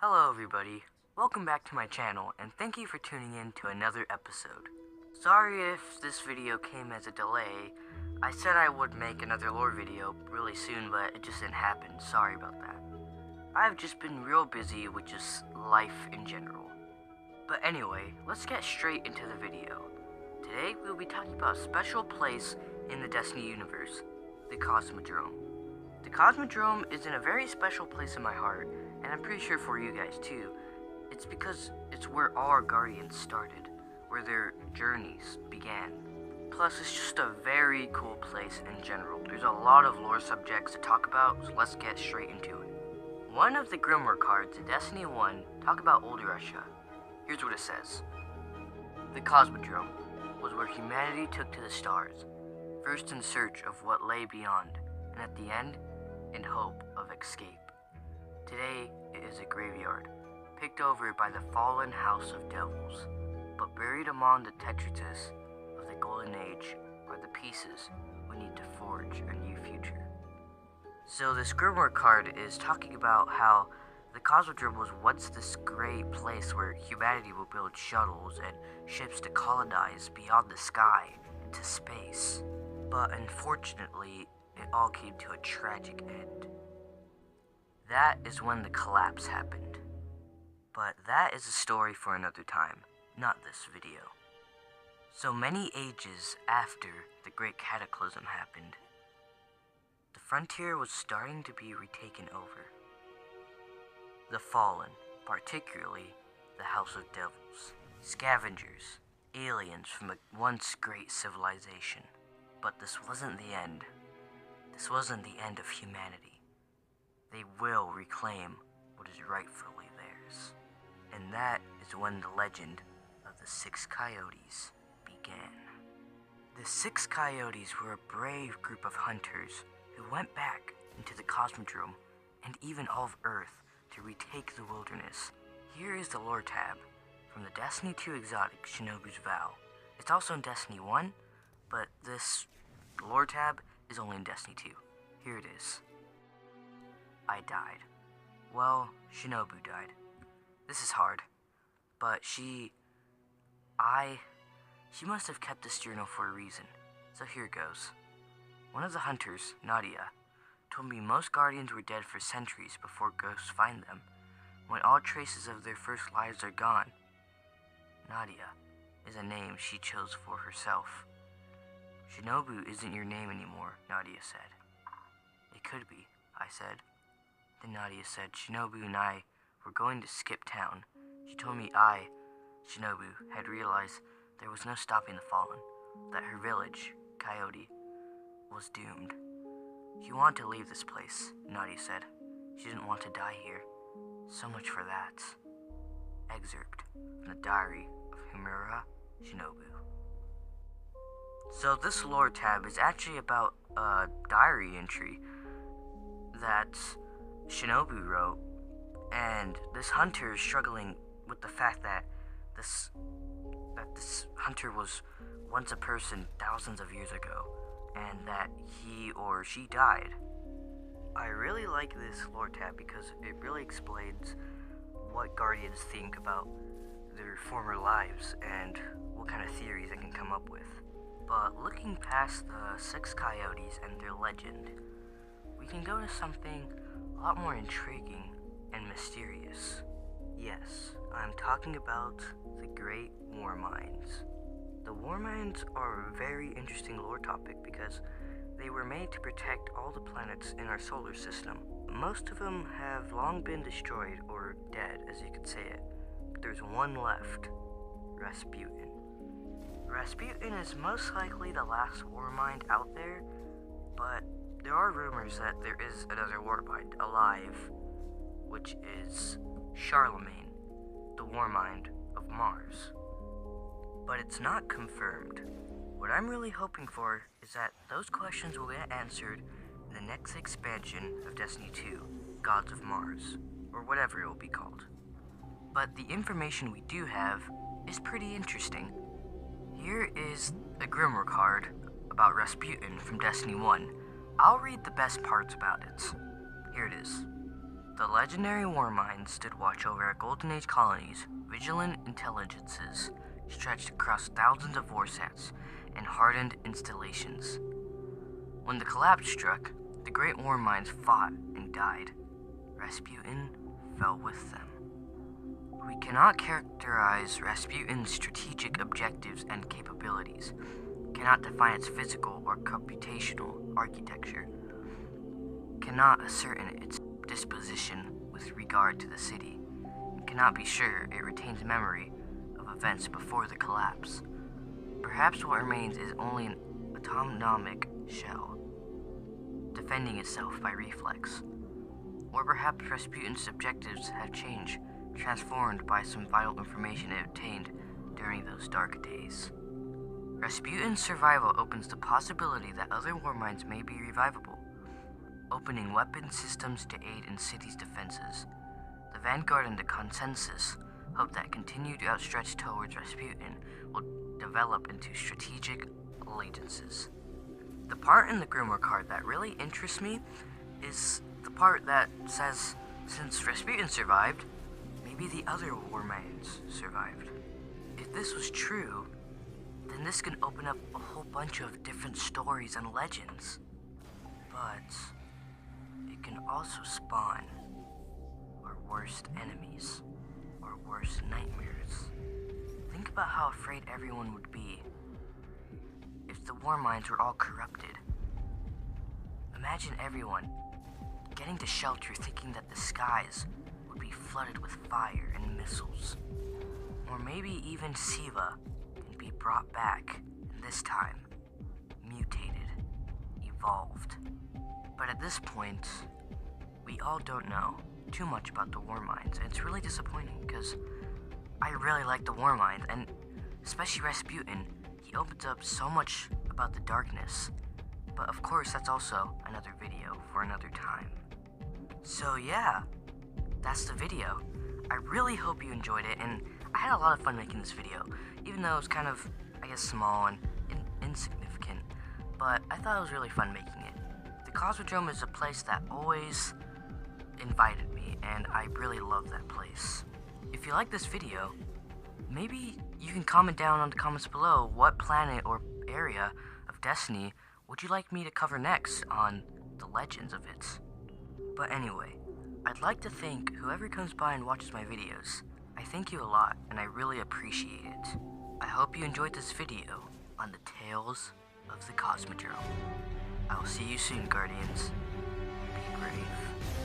Hello everybody, welcome back to my channel and thank you for tuning in to another episode. Sorry if this video came as a delay. I said I would make another lore video really soon, but it just didn't happen. Sorry about that. I've just been real busy with just life in general. But anyway, let's get straight into the video. Today we'll be talking about a special place in the Destiny universe, the Cosmodrome. The Cosmodrome is in a very special place in my heart, and I'm pretty sure for you guys too. It's because it's where all our guardians started, where their journeys began. Plus, it's just a very cool place in general. There's a lot of lore subjects to talk about, so let's get straight into it. One of the Grimoire cards in Destiny 1 talk about Old Russia. Here's what it says. The Cosmodrome was where humanity took to the stars, first in search of what lay beyond, and at the end, in hope of escape. Today, it is a graveyard, picked over by the fallen House of Devils, but buried among the detritus of the Golden Age are the pieces we need to forge a new future. So this Grimoire card is talking about how the Cosmodrome was once this great place where humanity will build shuttles and ships to colonize beyond the sky into space. But unfortunately, it all came to a tragic end. That is when the collapse happened. But that is a story for another time, not this video. So many ages after the Great Cataclysm happened, the frontier was starting to be retaken over. The Fallen, particularly the House of Devils, scavengers, aliens from a once great civilization. But this wasn't the end. This wasn't the end of humanity. They will reclaim what is rightfully theirs. And that is when the legend of the Six Coyotes began. The Six Coyotes were a brave group of hunters who went back into the Cosmodrome and even all of Earth to retake the wilderness. Here is the lore tab from the Destiny 2 exotic Shinobu's Vow. It's also in Destiny 1, but this lore tab is only in Destiny 2. Here it is. I died. Well, Shinobu died. This is hard, but she must have kept this journal for a reason. So here goes. One of the hunters, Nadia, told me most guardians were dead for centuries before ghosts find them, when all traces of their first lives are gone. Nadia is a name she chose for herself. Shinobu isn't your name anymore, Nadia said. It could be, I said. Then Nadia said Shinobu and I were going to skip town. She told me Shinobu, had realized there was no stopping the Fallen, that her village, Coyote, was doomed. She wanted to leave this place, Nadia said. She didn't want to die here. So much for that. Excerpt from the diary of Himura Shinobu. So this lore tab is actually about a diary entry that Shinobu wrote, and this hunter is struggling with the fact that this hunter was once a person thousands of years ago, and that he or she died. I really like this lore tab because it really explains what guardians think about their former lives and what kind of theories they can come up with. But looking past the Six Coyotes and their legend, we can go to something a lot more intriguing and mysterious. Yes, I'm talking about the Great War Mines. The War Mines are a very interesting lore topic because they were made to protect all the planets in our solar system. Most of them have long been destroyed or dead, as you could say it. But there's one left, Rasputin. Rasputin is most likely the last war mind out there, but there are rumors that there is another war mind alive, which is Charlemagne, the war mind of Mars. But it's not confirmed. What I'm really hoping for is that those questions will get answered in the next expansion of Destiny 2, Gods of Mars, or whatever it will be called. But the information we do have is pretty interesting. Here is a Grimoire card about Rasputin from Destiny 1. I'll read the best parts about it. Here it is. The legendary war mines stood watch over our Golden Age colonies, vigilant intelligences stretched across thousands of warsats and hardened installations. When the collapse struck, the great war mines fought and died. Rasputin fell with them. We cannot characterize Rasputin's strategic objectives and capabilities, cannot define its physical or computational architecture, cannot ascertain its disposition with regard to the city, and cannot be sure it retains memory of events before the collapse. Perhaps what remains is only an autonomic shell, defending itself by reflex. Or perhaps Rasputin's objectives have changed, transformed by some vital information it obtained during those dark days. Rasputin's survival opens the possibility that other war mines may be revivable, opening weapon systems to aid in cities' defenses. The Vanguard and the Consensus hope that continued outstretch towards Rasputin will develop into strategic allegiances. The part in the Grimoire card that really interests me is the part that says, since Rasputin survived, maybe the other war mines survived. If this was true, then this can open up a whole bunch of different stories and legends. But it can also spawn our worst enemies, our worst nightmares. Think about how afraid everyone would be if the war mines were all corrupted. Imagine everyone getting to shelter thinking that the skies would be flooded with fire and missiles. Or maybe even Siva can be brought back, and this time, mutated, evolved. But at this point, we all don't know too much about the war mines, and it's really disappointing because I really like the war mines, and especially Rasputin. He opens up so much about the darkness. But of course, that's also another video for another time. So yeah, that's the video. I really hope you enjoyed it, and I had a lot of fun making this video, even though it was kind of, I guess, small and insignificant, but I thought it was really fun making it. The Cosmodrome is a place that always invited me, and I really love that place. If you like this video, maybe you can comment down on the comments below what planet or area of Destiny would you like me to cover next on the legends of it. But anyway, I'd like to thank whoever comes by and watches my videos. I thank you a lot, and I really appreciate it. I hope you enjoyed this video on the Tales of the Cosmodrome. I will see you soon, Guardians. Be brave.